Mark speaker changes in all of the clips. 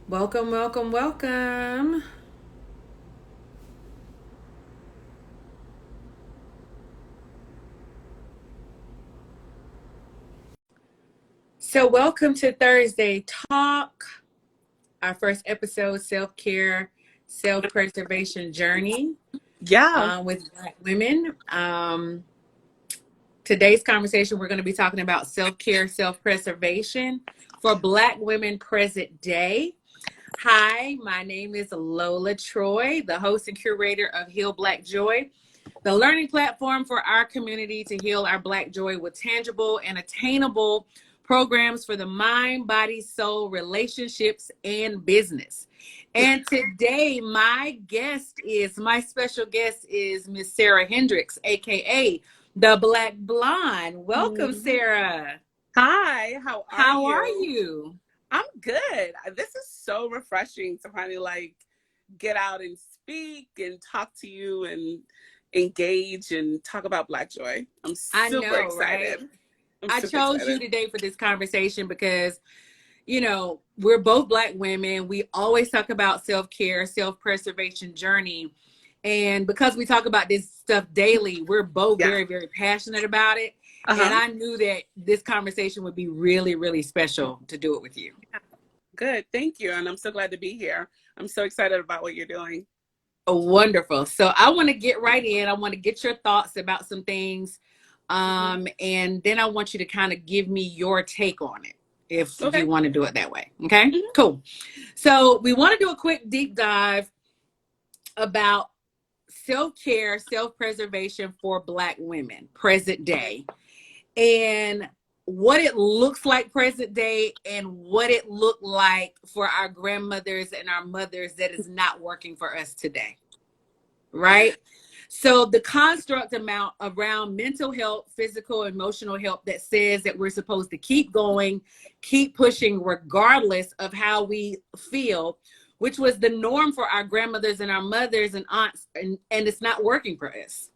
Speaker 1: Welcome, welcome, welcome. So, welcome to Thursday Talk, our first episode, self care, self preservation journey
Speaker 2: Yeah.
Speaker 1: with Black women. Today's conversation, we're going to be talking about self care, self preservation for Black women present day. Hi, my name is Lola Troy, the host and curator of Heal Black Joy, the learning platform for our community to heal our Black joy with tangible and attainable programs for the mind, body, soul, relationships, and business. And today, my special guest is Miss Sara Hendrix, aka the Black Blonde. Welcome,
Speaker 2: Mhm.
Speaker 1: Sara.
Speaker 2: Hi, how are
Speaker 1: How are
Speaker 2: you?
Speaker 1: you?
Speaker 2: I'm good. This is so refreshing to finally get out and speak and talk to you and engage and talk about Black Joy. I'm
Speaker 1: I
Speaker 2: super
Speaker 1: know, right?
Speaker 2: excited. I'm
Speaker 1: I
Speaker 2: super
Speaker 1: chose you
Speaker 2: excited.
Speaker 1: today for this conversation because we're both Black women. We always talk about self-care, self-preservation journey. And because we talk about this stuff daily, we're both
Speaker 2: Yeah.
Speaker 1: very, very passionate about it. And
Speaker 2: Uh-huh.
Speaker 1: I knew that this conversation would be really, really special to do it with you.
Speaker 2: Yeah. Good. Thank you. And I'm so glad to be here. I'm so excited about what you're doing.
Speaker 1: Oh, wonderful. So I want to get right in. I want to get your thoughts about some things.
Speaker 2: Hmm.
Speaker 1: And then I want you to kind of give me your take on it if you
Speaker 2: Okay.
Speaker 1: want to do it that way. Okay,
Speaker 2: Hmm.
Speaker 1: cool. So we want to do a quick deep dive about self-care, self-preservation for Black women, present
Speaker 2: Okay.
Speaker 1: day, and what it looks like present day and what it looked like for our grandmothers and our mothers that is not working for us today, right? So the construct amount around mental health, physical, emotional health that says that we're supposed to keep going, keep pushing regardless of how we feel, which was the norm for our grandmothers and our mothers and aunts, and it's not working for us.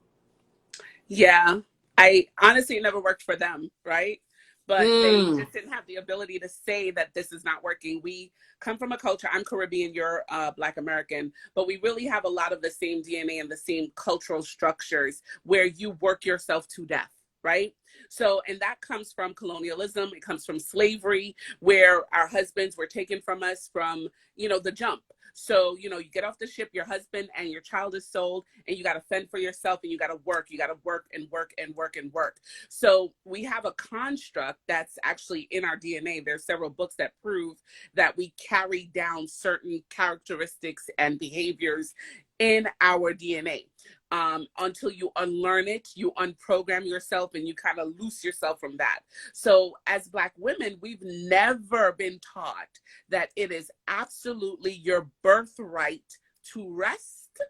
Speaker 2: Yeah. I honestly never worked for them, right? But they
Speaker 1: Mm,
Speaker 2: just didn't have the ability to say that this is not working. We come from a culture, I'm Caribbean, you're Black American, but we really have a lot of the same DNA and the same cultural structures where you work yourself to death, right? So, and that comes from colonialism, it comes from slavery, where our husbands were taken from us from, the jump. So, you get off the ship, your husband and your child is sold, and you got to fend for yourself and you got to work. You got to work and work and work and work. So, we have a construct that's actually in our DNA. There's several books that prove that we carry down certain characteristics and behaviors in our DNA. Until you unlearn it, you unprogram yourself and you kind of loose yourself from that. So, as Black women, we've never been taught that it is absolutely your birthright to rest.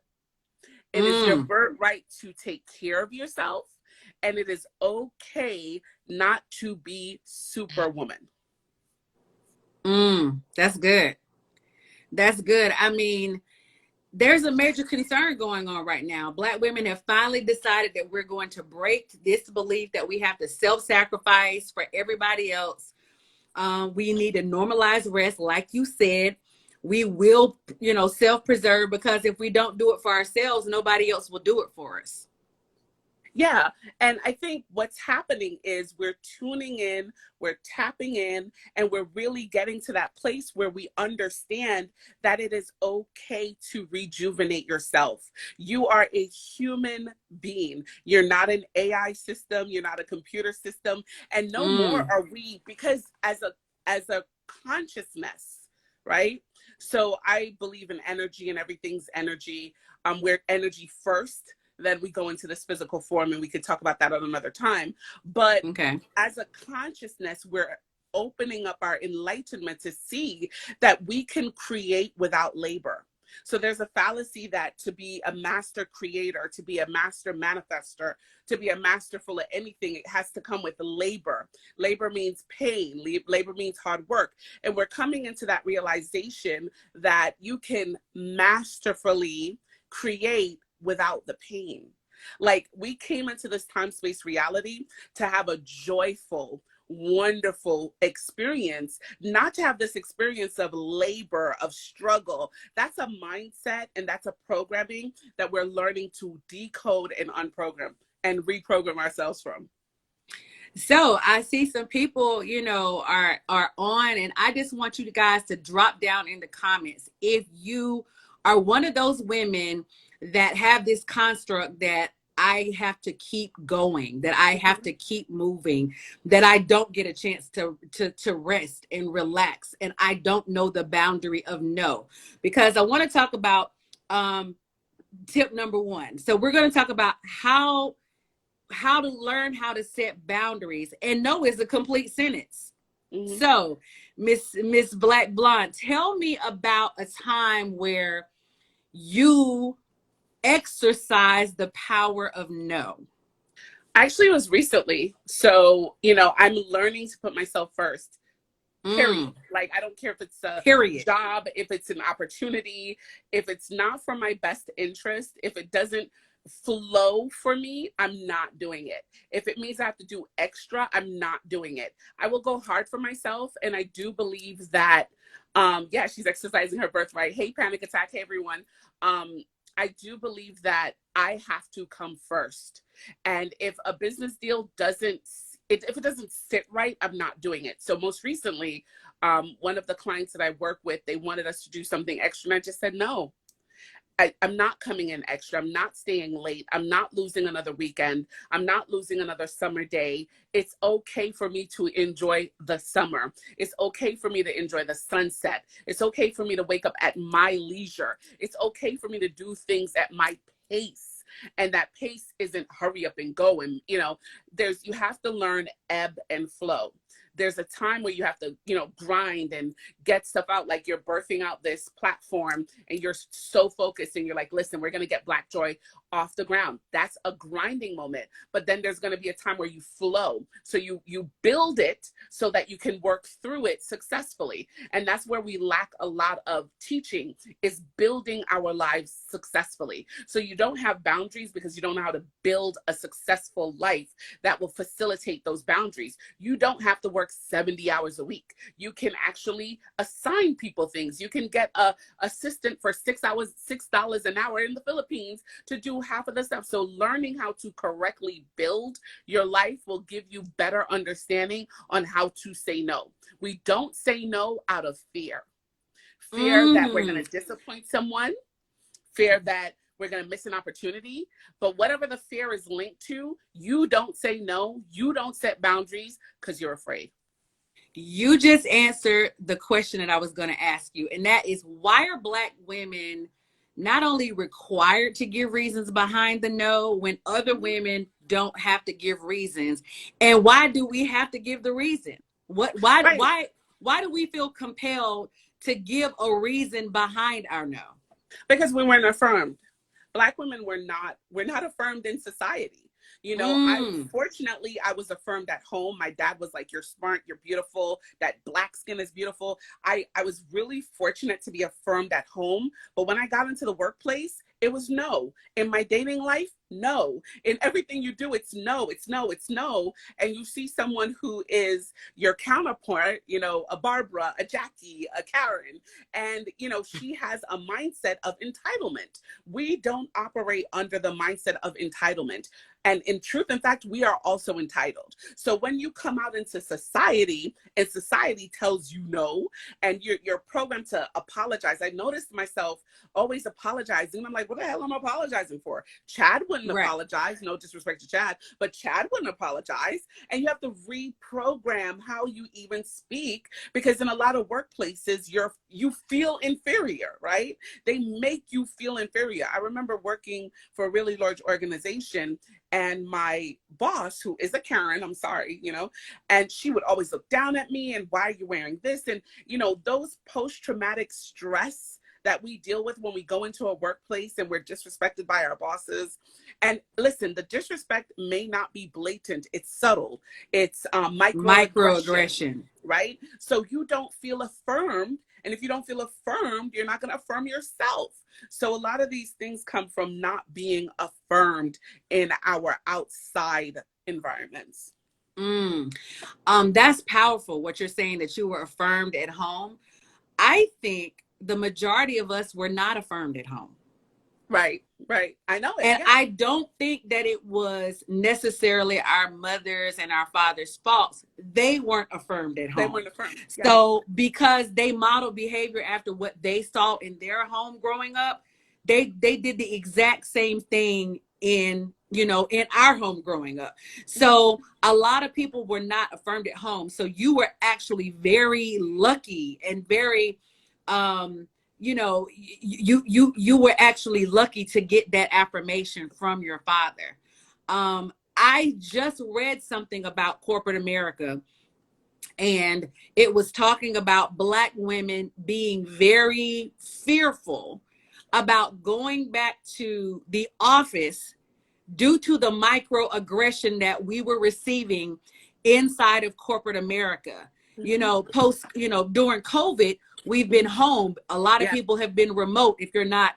Speaker 2: It is your
Speaker 1: mm,
Speaker 2: birthright to take care of yourself. And it is okay not to be superwoman.
Speaker 1: that's good. That's good. I mean, there's a major concern going on right now. Black women have finally decided that we're going to break this belief that we have to self-sacrifice for everybody else. We need to normalize rest, like you said. We will, self-preserve, because if we don't do it for ourselves, nobody else will do it for us.
Speaker 2: Yeah. And I think what's happening is we're tuning in, we're tapping in, and we're really getting to that place where we understand that it is okay to rejuvenate yourself. You are a human being. You're not an AI system, you're not a computer system, and no more
Speaker 1: Mm,
Speaker 2: are we, because as a consciousness, right? So I believe in energy and everything's energy. We're energy first, then we go into this physical form, and we could talk about that at another time. But
Speaker 1: okay.
Speaker 2: as a consciousness, we're opening up our enlightenment to see that we can create without labor. So there's a fallacy that to be a master creator, to be a master manifester, to be a masterful at anything, it has to come with labor. Labor means pain, labor means hard work. And we're coming into that realization that you can masterfully create without the pain. Like, we came into this time space reality to have a joyful, wonderful experience, not to have this experience of labor, of struggle. That's a mindset and that's a programming that we're learning to decode and unprogram and reprogram ourselves from.
Speaker 1: So I see some people, are on, and I just want you guys to drop down in the comments if you are one of those women that have this construct that I have to keep going, that I have to keep moving, that I don't get a chance to rest and relax, and I don't know the boundary of no. Because I want to talk about tip number one. So we're going to talk about how to learn how to set boundaries, and no is a complete sentence. Mm-hmm. So Miss Black Blonde, tell me about a time where you exercise the power of no.
Speaker 2: Actually, it was recently. So, I'm learning to put myself first. Period. Like, I don't care if it's a job, if it's an opportunity, if it's not for my best interest, if it doesn't flow for me, I'm not doing it. If it means I have to do extra, I'm not doing it. I will go hard for myself. And I do believe that, she's exercising her birthright. Hey, panic attack. Hey, everyone. I do believe that I have to come first. And if a business deal if it doesn't sit right, I'm not doing it. So most recently, one of the clients that I work with, they wanted us to do something extra. And I just said, no, I'm not coming in extra. I'm not staying late. I'm not losing another weekend. I'm not losing another summer day. It's okay for me to enjoy the summer. It's okay for me to enjoy the sunset. It's okay for me to wake up at my leisure. It's okay for me to do things at my pace. And that pace isn't hurry up and go. And, you have to learn ebb and flow. There's a time where you have to, grind and get stuff out. Like you're birthing out this platform and you're so focused and you're like, listen, we're going to get Black Joy off the ground. That's a grinding moment. But then there's going to be a time where you flow. So you build it so that you can work through it successfully. And that's where we lack a lot of teaching, is building our lives successfully. So you don't have boundaries because you don't know how to build a successful life that will facilitate those boundaries. You don't have to work 70 hours a week. You can actually assign people things. You can get a assistant for $6 an hour in the Philippines to do half of the stuff. So learning how to correctly build your life will give you better understanding on how to say no. We don't say no out of fear. Fear that we're going to disappoint someone, fear that we're going to miss an opportunity. But whatever the fear is linked to, you don't say no. You don't set boundaries because you're afraid.
Speaker 1: You just answered the question that I was going to ask you. And that is, why are Black women not only required to give reasons behind the no when other women don't have to give reasons? And why do we have to give the reason? Why do we feel compelled to give a reason behind our no?
Speaker 2: Because we weren't affirmed. Black women we're not affirmed in society. Fortunately, I was affirmed at home. My dad was like, you're smart, you're beautiful, that Black skin is beautiful. I was really fortunate to be affirmed at home. But when I got into the workplace, it was no. In my dating life, no. In everything you do, it's no, it's no, it's no. And you see someone who is your counterpart, a Barbara, a Jackie, a Karen, and, she has a mindset of entitlement. We don't operate under the mindset of entitlement. And in truth, in fact, we are also entitled. So when you come out into society and society tells you no, and you're programmed to apologize. I noticed myself always apologizing. And I'm like, what the hell am I apologizing for? Chad wouldn't apologize. No disrespect to Chad, but Chad wouldn't apologize. And you have to reprogram how you even speak, because in a lot of workplaces, you feel inferior, right? They make you feel inferior. I remember working for a really large organization, and my boss, who is a Karen, I'm sorry, and she would always look down at me and, why are you wearing this? And, those post-traumatic stress that we deal with when we go into a workplace and we're disrespected by our bosses. And listen, the disrespect may not be blatant. It's subtle. It's microaggression, right? So you don't feel affirmed. And if you don't feel affirmed, you're not going to affirm yourself. So a lot of these things come from not being affirmed in our outside environments.
Speaker 1: Mm. That's powerful. What you're saying, that you were affirmed at home. I think the majority of us were not affirmed at home.
Speaker 2: Right, right. I know it.
Speaker 1: And
Speaker 2: Yeah.
Speaker 1: I don't think that it was necessarily our mothers and our fathers' faults. They weren't affirmed at
Speaker 2: They
Speaker 1: home.
Speaker 2: weren't affirmed. Yeah.
Speaker 1: So because they modeled behavior after what they saw in their home growing up, they did the exact same thing in our home growing up.
Speaker 2: Mhm.
Speaker 1: So a lot of people were not affirmed at home. So you were actually very lucky and very you were actually lucky to get that affirmation from your father. I just read something about corporate America, and it was talking about Black women being very fearful about going back to the office due to the microaggression that we were receiving inside of corporate America.
Speaker 2: Mhm.
Speaker 1: During COVID, we've been home. A lot of
Speaker 2: Yeah.
Speaker 1: people have been remote. If you're not,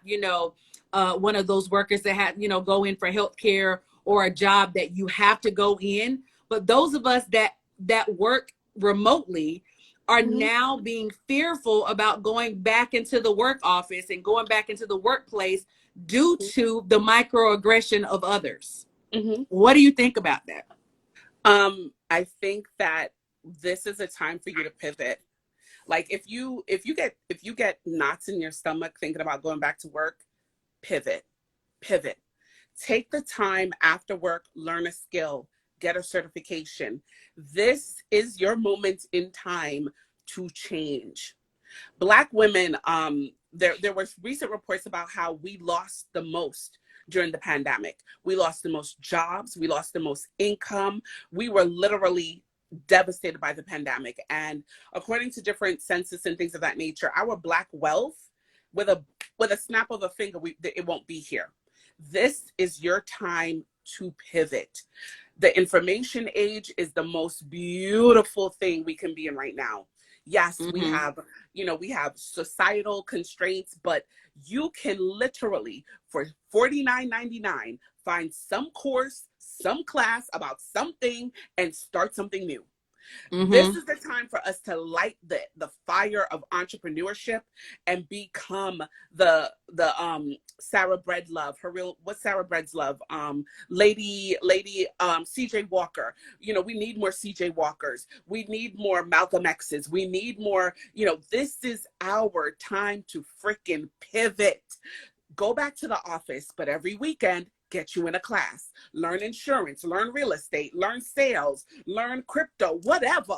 Speaker 1: one of those workers that have, go in for healthcare or a job that you have to go in. But those of us that work remotely are
Speaker 2: Mhm.
Speaker 1: now being fearful about going back into the work office and going back into the workplace due to the microaggression of others.
Speaker 2: Mhm.
Speaker 1: What do you think about that?
Speaker 2: I think that this is a time for you to pivot. Like if you get knots in your stomach thinking about going back to work, pivot. Pivot. Take the time after work, learn a skill, get a certification. This is your moment in time to change. Black women, there was recent reports about how we lost the most during the pandemic. We lost the most jobs, we lost the most income. We were literally devastated by the pandemic. And according to different census and things of that nature, our Black wealth, with a snap of a finger, it won't be here. This is your time to pivot. The information age is the most beautiful thing we can be in right now. Yes, we
Speaker 1: Mm-hmm.
Speaker 2: have, we have societal constraints, but you can literally for $49.99 find some course, some class about something and start something new. This
Speaker 1: Mm-hmm.
Speaker 2: is the time for us to light the fire of entrepreneurship and become the Sarah Breedlove, her real what's Sarah Breedlove? Lady CJ Walker. We need more CJ Walkers. We need more Malcolm X's. We need more, this is our time to freaking pivot. Go back to the office, but every weekend, get you in a class. Learn insurance, learn real estate, learn sales, learn crypto, whatever.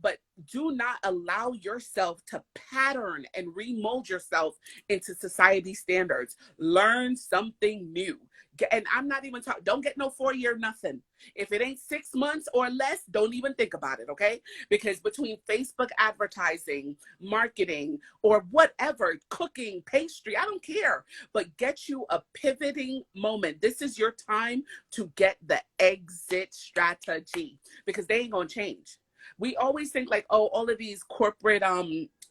Speaker 2: But do not allow yourself to pattern and remold yourself into society standards. Learn something new. And I'm not even talking, don't get no 4-year nothing. If it ain't 6 months or less, don't even think about it, okay? Because between Facebook advertising, marketing, or whatever, cooking, pastry, I don't care, but get you a pivoting moment. This is your time to get the exit strategy because they ain't gonna change. We always think like, oh, all of these corporate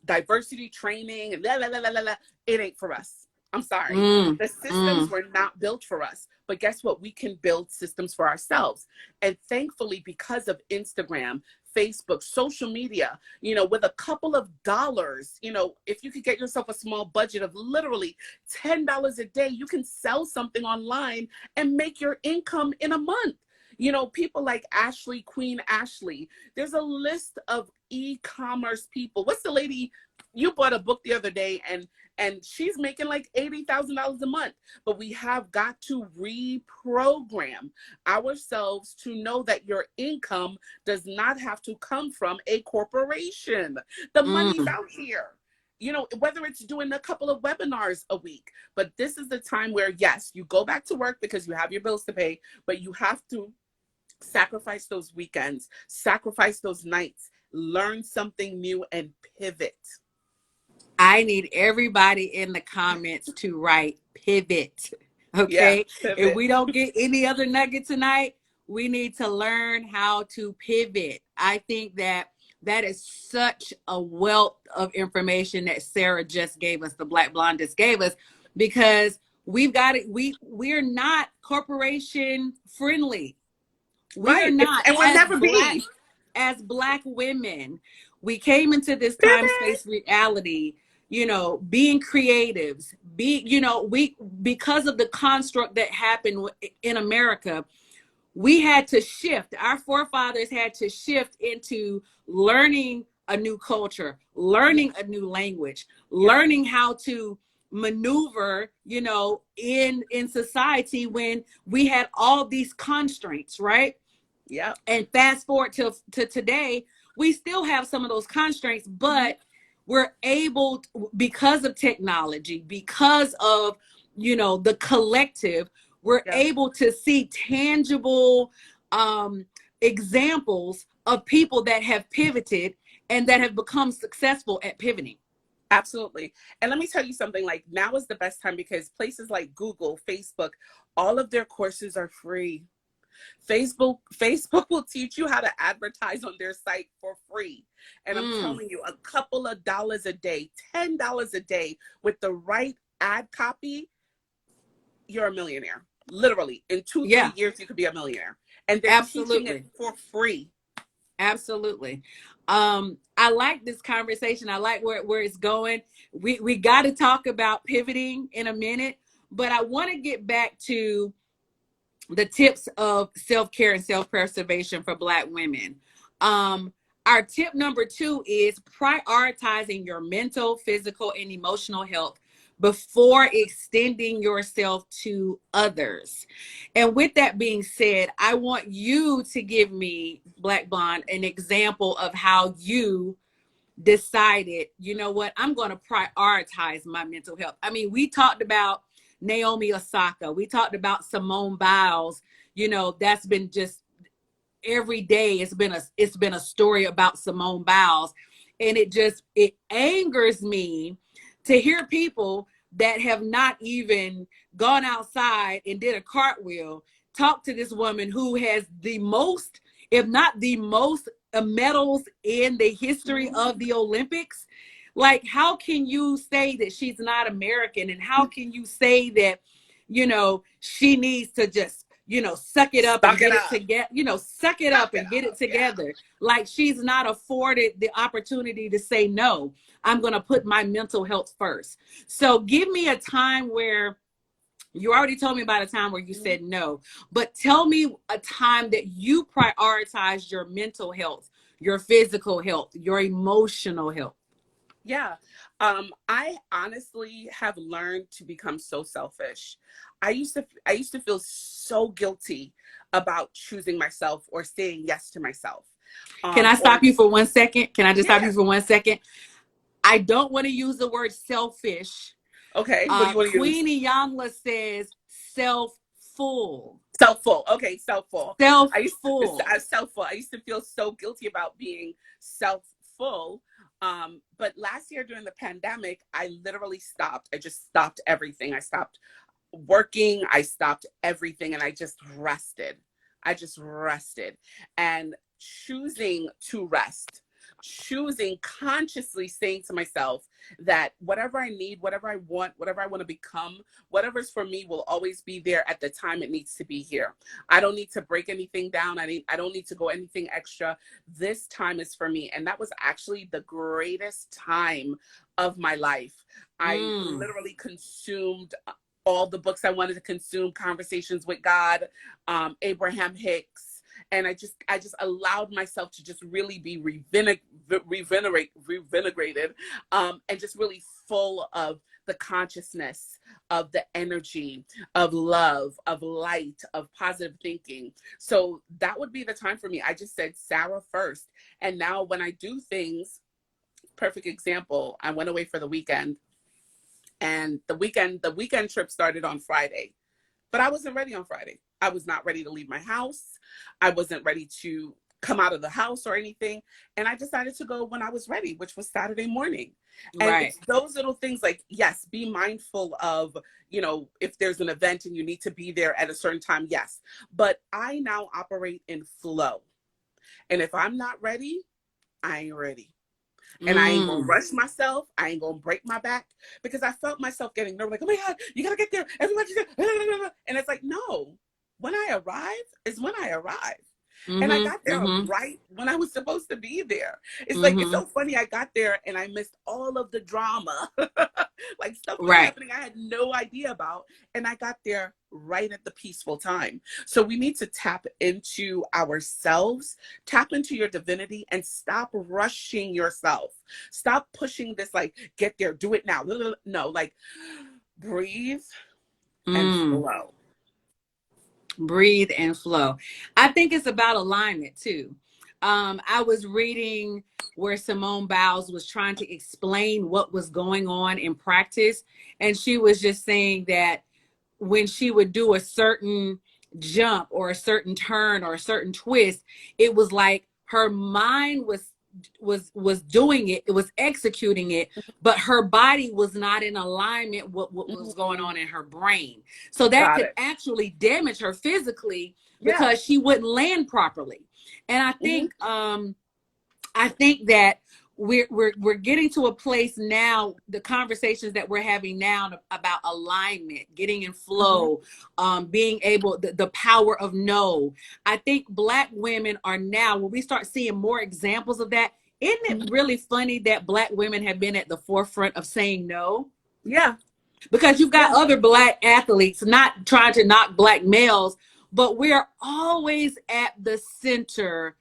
Speaker 2: diversity training and la la la la la la, it ain't for us. I'm sorry.
Speaker 1: Mm,
Speaker 2: The systems
Speaker 1: mm.
Speaker 2: were not built for us. But guess what? We can build systems for ourselves. And thankfully, because of Instagram, Facebook, social media, with a couple of dollars, if you could get yourself a small budget of literally $10 a day, you can sell something online and make your income in a month. People like Ashley, Queen Ashley. There's a list of e-commerce people. What's the lady you bought a book the other day and she's making like $80,000 a month. But we have got to reprogram ourselves to know that your income does not have to come from a corporation. The money's
Speaker 1: Mm.
Speaker 2: out here. Whether it's doing a couple of webinars a week, but this is the time where, yes, you go back to work because you have your bills to pay, but you have to sacrifice those weekends, sacrifice those nights, learn something new, and pivot.
Speaker 1: I need everybody in the comments to write pivot.
Speaker 2: Yeah,
Speaker 1: Okay. If
Speaker 2: pivot.
Speaker 1: we don't get any other nugget tonight, we need to learn how to pivot. I think that is such a wealth of information that Sara just gave us, the Black Blonde just gave us, because we've got it. We're not corporation friendly. We are not.
Speaker 2: And we'll never be.
Speaker 1: As Black women, we came into this time
Speaker 2: Pivot.
Speaker 1: space reality, you know, being creatives, we, because of the construct that happened in America, we had to shift. Our forefathers had to shift into learning a new culture, learning a new language, learning how to maneuver, you know, in society when we had all these constraints, right?
Speaker 2: Yeah.
Speaker 1: And fast forward to today, we still have some of those constraints, but we're able to, because of technology, because of, you know, the collective, we're able to see tangible examples of people that have pivoted and that have become successful at pivoting.
Speaker 2: Absolutely. And let me tell you something, like now is the best time because places like Google, Facebook, all of their courses are free. Facebook will teach you how to advertise on their site for free. And I'm telling you, a couple of dollars a day, $10 a day with the right ad copy, you're a millionaire. Literally, in 2-3 years, you could be a millionaire. And they're teaching it for free.
Speaker 1: Absolutely. I like this conversation. I like where it's going. We got to talk about pivoting in a minute, but I want to get back to the tips of self-care and self-preservation for Black women. Our tip number 2 is prioritizing your mental, physical, and emotional health before extending yourself to others. And with that being said, I want you to give me, Black Bond, an example of how you decided, you know what, I'm going to prioritize my mental health. I mean, we talked about Naomi Osaka. We talked about Simone Biles. You know, that's been just every day. It's been a story about Simone Biles. And it angers me to hear people that have not even gone outside and did a cartwheel talk to this woman who has the most, if not the most, medals in the history of the Olympics. Like, how can you say that she's not American? And how can you say that, you know, she needs to just, you know, suck it up and get it together, you know, suck it up and get it together. Like, she's not afforded the opportunity to say, no, I'm going to put my mental health first. So give me a time where, you already told me about a time where you said no, but tell me a time that you prioritized your mental health, your physical health, your emotional health.
Speaker 2: Yeah. I honestly have learned to become so selfish. I used to feel so guilty about choosing myself or saying yes to myself.
Speaker 1: Can I stop you for 1 second? Can I just stop you for 1 second? I don't want to use the word selfish.
Speaker 2: Okay. What do you want to use?
Speaker 1: Queenie Yangla says self-full.
Speaker 2: Self-full. Okay, self-full.
Speaker 1: Self-full.
Speaker 2: Self-full. I used to feel so guilty about being self-full. But last year during the pandemic, I literally stopped. I just stopped everything. I stopped working. I stopped everything. And I just rested. And choosing to rest, choosing consciously saying to myself that whatever I need, whatever I want to become, whatever's for me will always be there at the time it needs to be here. I don't need to break anything down. I don't need to go anything extra. This time is for me. And that was actually the greatest time of my life. I literally consumed all the books I wanted to consume, Conversations with God, Abraham Hicks. And I just allowed myself to just really be revenerated, and just really full of the consciousness, of the energy, of love, of light, of positive thinking. So that would be the time for me. I just said Sara first. And now when I do things, perfect example, I went away for the weekend. And the weekend trip started on Friday. But I wasn't ready on Friday. I was not ready to leave my house. I wasn't ready to come out of the house or anything. And I decided to go when I was ready, which was Saturday morning. And it's those little things like, yes, be mindful of, you know, if there's an event and you need to be there at a certain time, yes. But I now operate in flow. And if I'm not ready, I ain't ready. And I ain't gonna rush myself. I ain't gonna break my back, because I felt myself getting nervous, like, oh my God, you gotta get there. Everybody's there. And it's like, no, when I arrive is when I arrive. And I
Speaker 1: Mm-hmm.
Speaker 2: got there
Speaker 1: Mm-hmm.
Speaker 2: right when I was supposed to be there. It's like, it's
Speaker 1: Mm-hmm.
Speaker 2: so funny. I got there and I missed all of the drama. Like stuff was
Speaker 1: Right.
Speaker 2: happening I had no idea about. And I got there right at the peaceful time. So we need to tap into ourselves, tap into your divinity, and stop rushing yourself. Stop pushing this, like, get there, do it now. No, like, breathe and
Speaker 1: Mm.
Speaker 2: flow.
Speaker 1: Breathe and flow. I think it's about alignment too. I was reading where Simone Biles was trying to explain what was going on in practice, and she was just saying that when she would do a certain jump or a certain turn or a certain twist, it was like her mind was doing it, it was executing it, but her body was not in alignment with what was going
Speaker 2: Mhm.
Speaker 1: on in her brain. So that
Speaker 2: Got
Speaker 1: could
Speaker 2: it.
Speaker 1: actually damage her physically
Speaker 2: Yeah.
Speaker 1: because she wouldn't land properly. And
Speaker 2: Hmm.
Speaker 1: I think that we're getting to a place now, the conversations that we're having now about alignment, getting in
Speaker 2: Hmm.
Speaker 1: flow, being able, the power of no. I think Black women are now, when we start seeing more examples of that, isn't it really funny that Black women have been at the forefront of saying no?
Speaker 2: Yeah.
Speaker 1: Because you've got
Speaker 2: Yeah.
Speaker 1: other Black athletes, not trying to knock Black males, but we're always at the center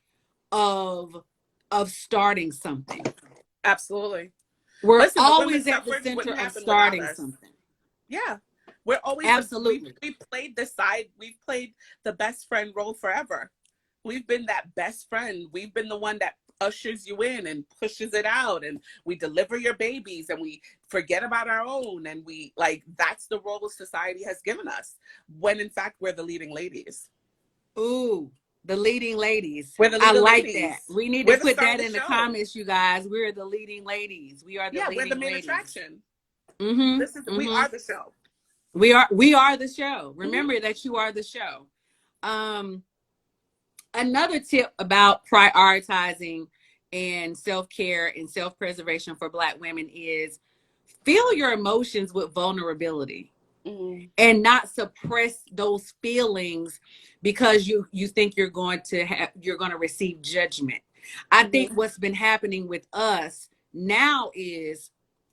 Speaker 1: of starting something.
Speaker 2: Absolutely.
Speaker 1: We're
Speaker 2: Listen, the
Speaker 1: always
Speaker 2: women's
Speaker 1: at the
Speaker 2: suffrage
Speaker 1: center
Speaker 2: wouldn't
Speaker 1: of
Speaker 2: happen without
Speaker 1: starting
Speaker 2: us.
Speaker 1: something.
Speaker 2: Yeah. We're always
Speaker 1: Absolutely.
Speaker 2: we played the side, we've played the best friend role forever. We've been that best friend. We've been the one that ushers you in and pushes it out, and we deliver your babies and we forget about our own, and we, like, that's the role society has given us, when in fact we're the leading ladies.
Speaker 1: Ooh, the leading ladies.
Speaker 2: We're the
Speaker 1: I
Speaker 2: leading
Speaker 1: like that.
Speaker 2: ladies.
Speaker 1: We need to
Speaker 2: We're the
Speaker 1: put
Speaker 2: star of
Speaker 1: that
Speaker 2: the
Speaker 1: in the
Speaker 2: show.
Speaker 1: comments, you guys. We're the leading ladies. We are the
Speaker 2: Yeah, we're the
Speaker 1: leading
Speaker 2: main
Speaker 1: ladies.
Speaker 2: attraction. This is
Speaker 1: Mm-hmm.
Speaker 2: We
Speaker 1: Mm-hmm.
Speaker 2: are the show.
Speaker 1: We are the show.
Speaker 2: Hmm.
Speaker 1: Remember that you are the show. Um, Another tip about prioritizing and self-care and self-preservation for Black women is feel your emotions with vulnerability
Speaker 2: Hmm.
Speaker 1: and not suppress those feelings because you think you're going to receive judgment. I think
Speaker 2: Hmm.
Speaker 1: what's been happening with us now is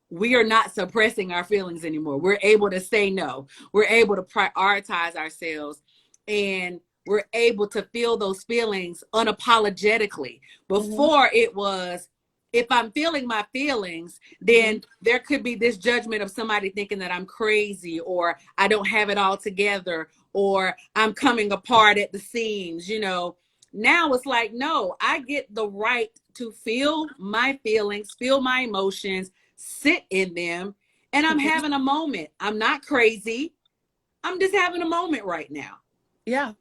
Speaker 1: we are not suppressing our feelings anymore. We're able to say no. We're able to prioritize ourselves, and we're able to feel those feelings unapologetically.
Speaker 2: Hmm.
Speaker 1: Before it was, if I'm feeling my feelings,
Speaker 2: Hmm.
Speaker 1: then there could be this judgment of somebody thinking that I'm crazy or I don't have it all together or I'm coming apart at the seams, you know. Now it's like, no, I get the right to feel my feelings, feel my emotions, sit in them, and I'm
Speaker 2: Hmm.
Speaker 1: having a moment. I'm not crazy. I'm just having a moment right now,
Speaker 2: Yeah.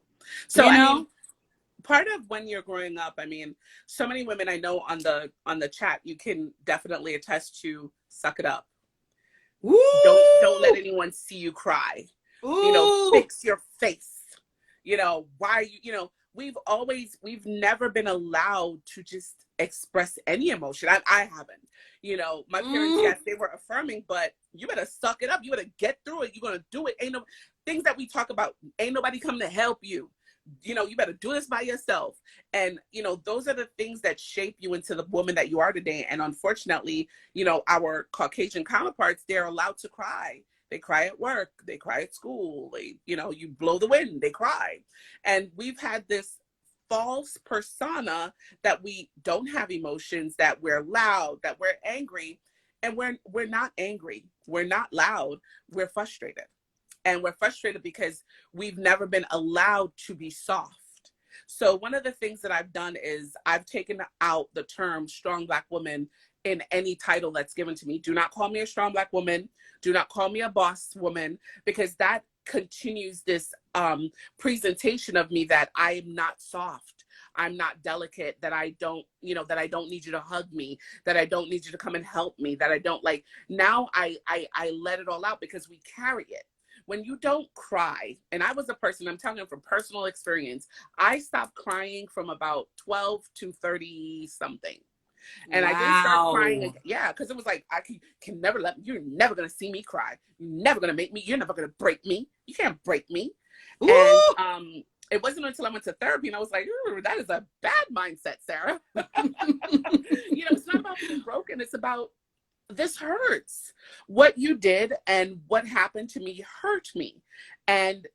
Speaker 2: So
Speaker 1: you
Speaker 2: I mean,
Speaker 1: know?
Speaker 2: part of when you're growing up, I mean, so many women I know on the chat, you can definitely attest to suck it up. Don't let
Speaker 1: Woo!
Speaker 2: anyone see you cry.
Speaker 1: Ooh!
Speaker 2: Fix your face. Why are you, we've never been allowed to just express any emotion. I haven't. My parents,
Speaker 1: Mm.
Speaker 2: yes, they were affirming, but you better suck it up. You better get through it. You're gonna do it. Ain't no things that we talk about, ain't nobody come to help you. You better do this by yourself. And those are the things that shape you into the woman that you are today. And unfortunately, our Caucasian counterparts, they're allowed to cry. They cry at work, they cry at school, you blow the wind, they cry. And we've had this false persona that we don't have emotions, that we're loud, that we're angry. And we're not angry, we're not loud, we're frustrated. And we're frustrated because we've never been allowed to be soft. So one of the things that I've done is I've taken out the term strong Black woman in any title that's given to me. Do not call me a strong Black woman. Do not call me a boss woman, because that continues this presentation of me that I am not soft. I'm not delicate, that I don't, that I don't need you to hug me, that I don't need you to come and help me, that I don't like. Now I let it all out because we carry it. When you don't cry, and I was a person, I'm telling you from personal experience, I stopped crying from about 12 to 30 something. And I didn't start crying
Speaker 1: Wow.
Speaker 2: again. Yeah, because it was like, I can never you're never going to see me cry. You're never going to make me, you're never going to break me. You can't break me. And
Speaker 1: Ooh!
Speaker 2: it wasn't until I went to therapy and I was like, ooh, that is a bad mindset, Sarah. It's not about being broken. It's about, this hurts. What you did and what happened to me hurt me. And,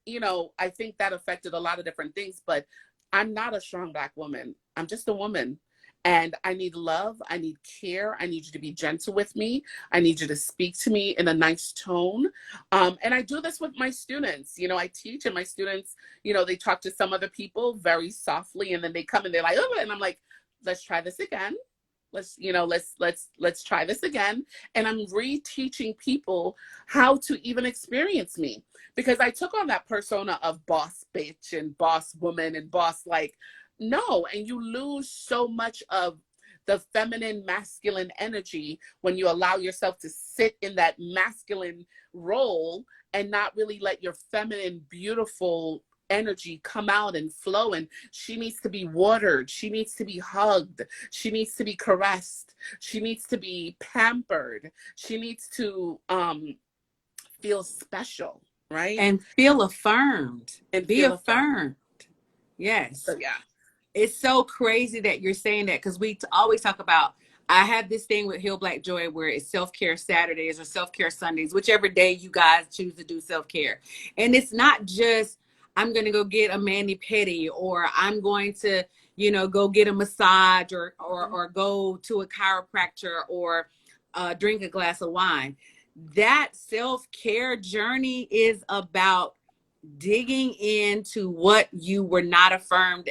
Speaker 2: I think that affected a lot of different things, but I'm not a strong Black woman. I'm just a woman. And I need love. I need care. I need you to be gentle with me. I need you to speak to me in a nice tone. And I do this with my students. I teach, and my students, they talk to some other people very softly, and then they come and they're like, oh, and I'm like, let's try this again. Let's try this again. And I'm reteaching people how to even experience me, because I took on that persona of boss bitch and boss woman and boss, like, no. And you lose so much of the feminine masculine energy when you allow yourself to sit in that masculine role and not really let your feminine, beautiful energy come out and flow. And she needs to be watered. She needs to be hugged. She needs to be caressed. She needs to be pampered. She needs to feel special, right?
Speaker 1: And feel affirmed.
Speaker 2: And
Speaker 1: be
Speaker 2: feel
Speaker 1: affirmed. Yes.
Speaker 2: So yeah.
Speaker 1: It's so crazy that you're saying that, because we always talk about, I have this thing with Heal Black Joy where it's self-care Saturdays or self-care Sundays, whichever day you guys choose to do self-care. And it's not just, I'm going to go get a mani-pedi, or I'm going to, go get a massage, or go to a chiropractor, or drink a glass of wine. That self-care journey is about digging into what you were not affirmed,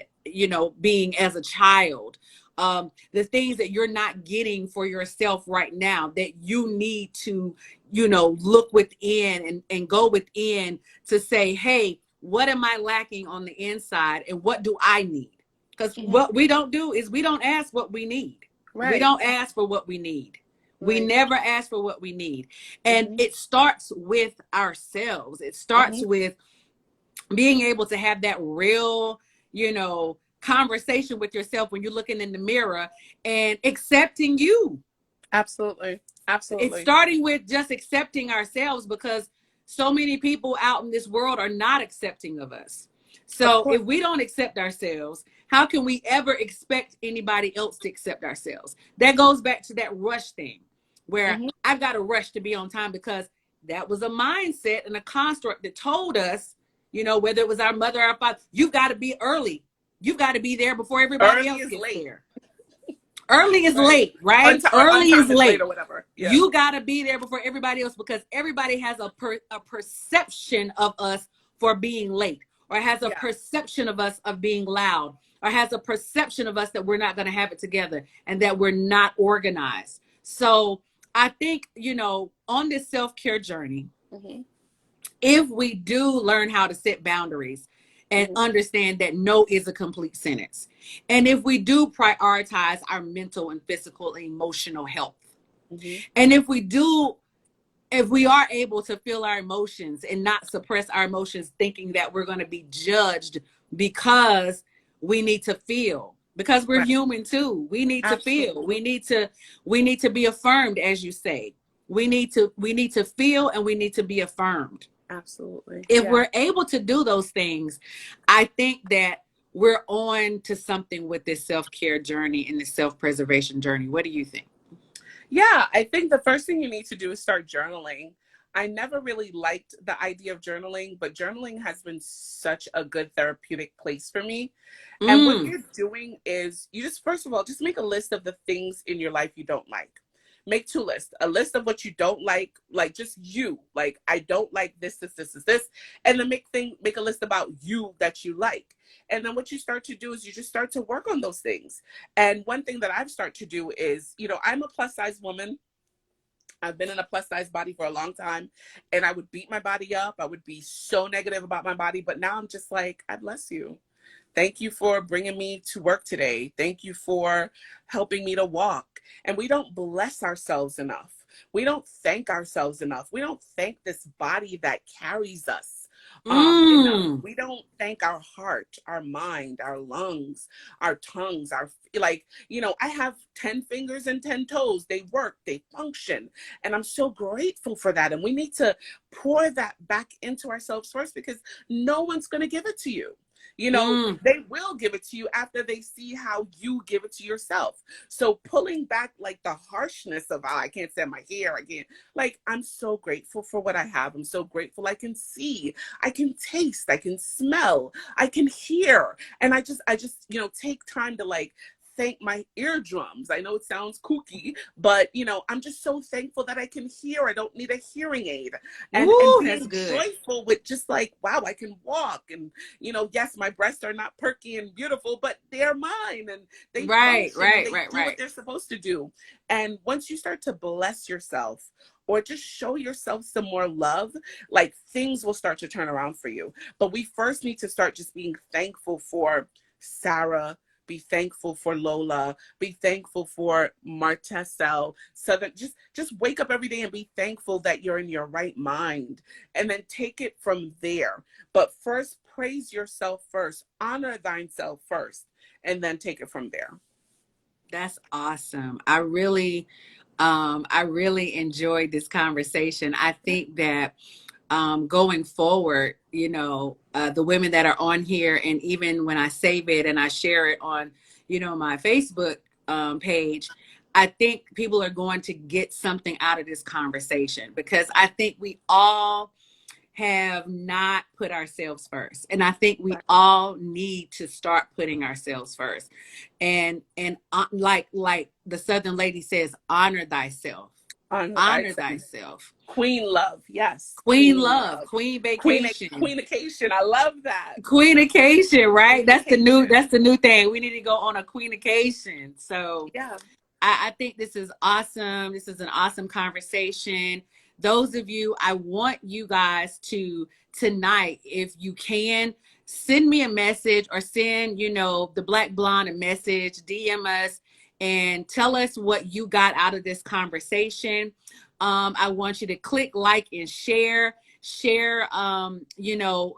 Speaker 1: being as a child. The things that you're not getting for yourself right now, that you need to, look within and go within to say, hey, what am I lacking on the inside, and what do I need? Because what we don't do is we don't ask what we need. Right. We don't ask for what we need. Right. We never ask for what we need. And it starts with ourselves. It starts with being able to have that real, conversation with yourself when you're looking in the mirror and accepting you.
Speaker 2: Absolutely.
Speaker 1: It's starting with just accepting ourselves, because so many people out in this world are not accepting of us. So if we don't accept ourselves, how can we ever expect anybody else to accept ourselves? That goes back to that rush thing, where I've got to rush to be on time, because that was a mindset and a construct that told us, whether it was our mother or our father, you've got to be early. You've got to be there before everybody else gets there. Early is late, right? Early is late
Speaker 2: or whatever. Yeah.
Speaker 1: You got to be there before everybody else, because everybody has a perception of us for being late, or has a perception of us of being loud, or has a perception of us that we're not going to have it together and that we're not organized. So I think, on this self-care journey, if we do learn how to set boundaries and understand that no is a complete sentence, and if we do prioritize our mental and physical and emotional health, and if we are able to feel our emotions and not suppress our emotions, thinking that we're going to be judged because we need to feel, because we're human too. We need to feel. We need to be affirmed, as you say. We need to feel, and we need to be affirmed.
Speaker 2: Absolutely.
Speaker 1: If we're able to do those things, I think that we're on to something with this self-care journey and this self-preservation journey. What do you think?
Speaker 2: Yeah, I think the first thing you need to do is start journaling. I never really liked the idea of journaling, but journaling has been such a good therapeutic place for me. And what you're doing is you just, first of all, just make a list of the things in your life you don't like. Make 2 lists, a list of what you don't like just you, like, I don't like this, and then make a list about you that you like. And then what you start to do is you just start to work on those things. And one thing that I've started to do is, I'm a plus size woman. I've been in a plus size body for a long time, and I would beat my body up. I would be so negative about my body, but now I'm just like, I bless you. Thank you for bringing me to work today. Thank you for helping me to walk. And we don't bless ourselves enough. We don't thank ourselves enough. We don't thank this body that carries us enough. We don't thank our heart, our mind, our lungs, our tongues, I have 10 fingers and 10 toes. They work, they function. And I'm so grateful for that. And we need to pour that back into ourselves first, because no one's going to give it to you. You know,
Speaker 1: Mm.
Speaker 2: they will give it to you after they see how you give it to yourself. So pulling back like the harshness of, oh, I can't stand my hair again. Like, I'm so grateful for what I have. I'm so grateful I can see, I can taste, I can smell, I can hear. And I just, you know, take time to like thank my eardrums. I know it sounds kooky, but you know, I'm just so thankful that I can hear. I don't need a hearing aid. And
Speaker 1: Ooh, that's
Speaker 2: being
Speaker 1: good.
Speaker 2: joyful with just like, wow, I can walk. And you know, yes, my breasts are not perky and beautiful, but they're mine and they
Speaker 1: Right,
Speaker 2: function and
Speaker 1: right,
Speaker 2: they
Speaker 1: right,
Speaker 2: do what
Speaker 1: right.
Speaker 2: they're supposed to do. And once you start to bless yourself or just show yourself some more love, like things will start to turn around for you. But we first need to start just being thankful for Sarah, be thankful for Lola, be thankful for Martessel. So that just wake up every day and be thankful that you're in your right mind, and then take it from there. But first, praise yourself first, honor thyself first, and then take it from there.
Speaker 1: That's awesome. I really enjoyed this conversation. I think that going forward, you know, the women that are on here, and even when I save it and I share it on, you know, my Facebook page, I think people are going to get something out of this conversation, because I think we all have not put ourselves first, and I think we all need to start putting ourselves first. And like the Southern lady says, honor thyself.
Speaker 2: Honor
Speaker 1: Honor
Speaker 2: thyself.
Speaker 1: thyself.
Speaker 2: Queen love, yes.
Speaker 1: Queen love, queen vacation,
Speaker 2: Queenication. I love that.
Speaker 1: queenication, right?
Speaker 2: Queenication.
Speaker 1: That's the new thing. We need to go on a queenication. So
Speaker 2: Yeah.
Speaker 1: I think this is awesome. This is an awesome conversation. Those of you, I want you guys to tonight, if you can, send me a message, or send, you know, the Black Blonde a message, DM us, and tell us what you got out of this conversation. I want you to click like and share. You know,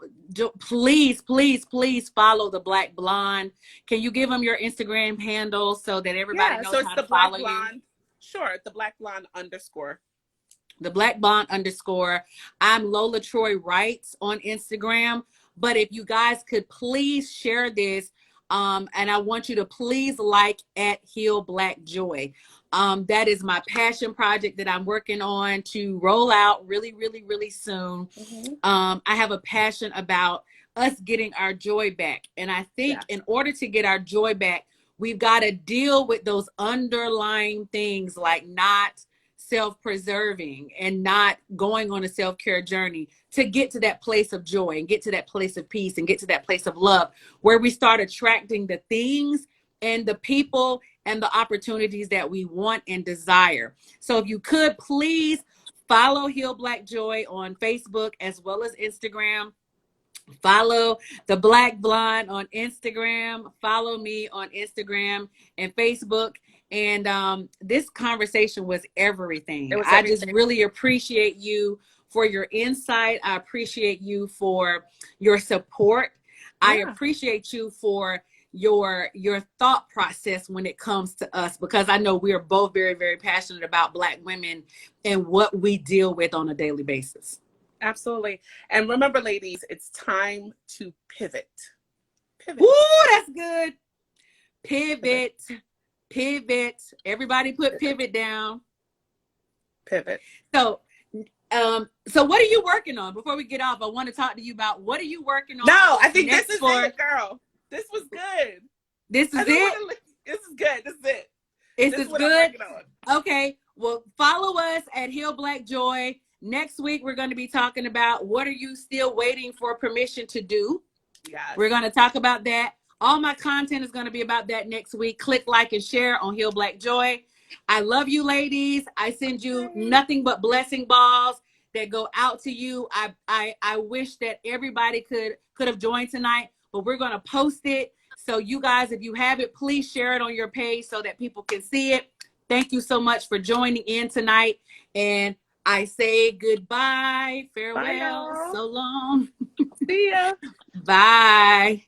Speaker 1: please, please, please follow the Black Blonde. Can you give them your Instagram handle so that everybody
Speaker 2: Yeah. So
Speaker 1: knows
Speaker 2: it's
Speaker 1: how to
Speaker 2: the Black
Speaker 1: follow you?
Speaker 2: Blonde. Sure. The Black Blonde _
Speaker 1: The Black Blonde _. I'm Lola Troy Writes on Instagram. But if you guys could please share this, and I want you to please like at Heal Black Joy. That is my passion project that I'm working on to roll out really, really, really soon.
Speaker 2: Mm-hmm.
Speaker 1: I have a passion about us getting our joy back. And I think
Speaker 2: Yeah.
Speaker 1: in order to get our joy back, we've got to deal with those underlying things, like not self-preserving and not going on a self-care journey to get to that place of joy and get to that place of peace and get to that place of love, where we start attracting the things and the people and the opportunities that we want and desire. So if you could please follow Heal Black Joy on Facebook as well as Instagram. Follow the Black Blonde on Instagram. Follow me on Instagram and Facebook. And this conversation was everything.
Speaker 2: It was
Speaker 1: I just
Speaker 2: everything.
Speaker 1: really appreciate you for your insight. I appreciate you for your support. I
Speaker 2: Yeah.
Speaker 1: appreciate you for your thought process when it comes to us, because I know we are both very, very passionate about Black women and what we deal with on a daily basis.
Speaker 2: Absolutely. And remember, ladies, it's time to pivot. Pivot.
Speaker 1: Ooh, that's good. Pivot. Pivot. Everybody put pivot down.
Speaker 2: Pivot.
Speaker 1: So what are you working on? Before we get off, I want to talk to you about, what are you working on?
Speaker 2: No, I think this
Speaker 1: next
Speaker 2: is
Speaker 1: for
Speaker 2: it, girl. This was good.
Speaker 1: This is it.
Speaker 2: This is good. This is it.
Speaker 1: This is
Speaker 2: what
Speaker 1: good.
Speaker 2: I'm working on.
Speaker 1: Okay. Well, follow us at Heal Black Joy. Next week, we're going to be talking about, what are you still waiting for permission to do?
Speaker 2: Yes.
Speaker 1: We're going to talk about that. All my content is going to be about that next week. Click like and share on Heal Black Joy. I love you, ladies. I send you nothing but blessing balls that go out to you. I wish that everybody could have joined tonight, but we're going to post it. So you guys, if you have it, please share it on your page so that people can see it. Thank you so much for joining in tonight. And I say goodbye, farewell,
Speaker 2: Bye,
Speaker 1: so long.
Speaker 2: See ya.
Speaker 1: Bye.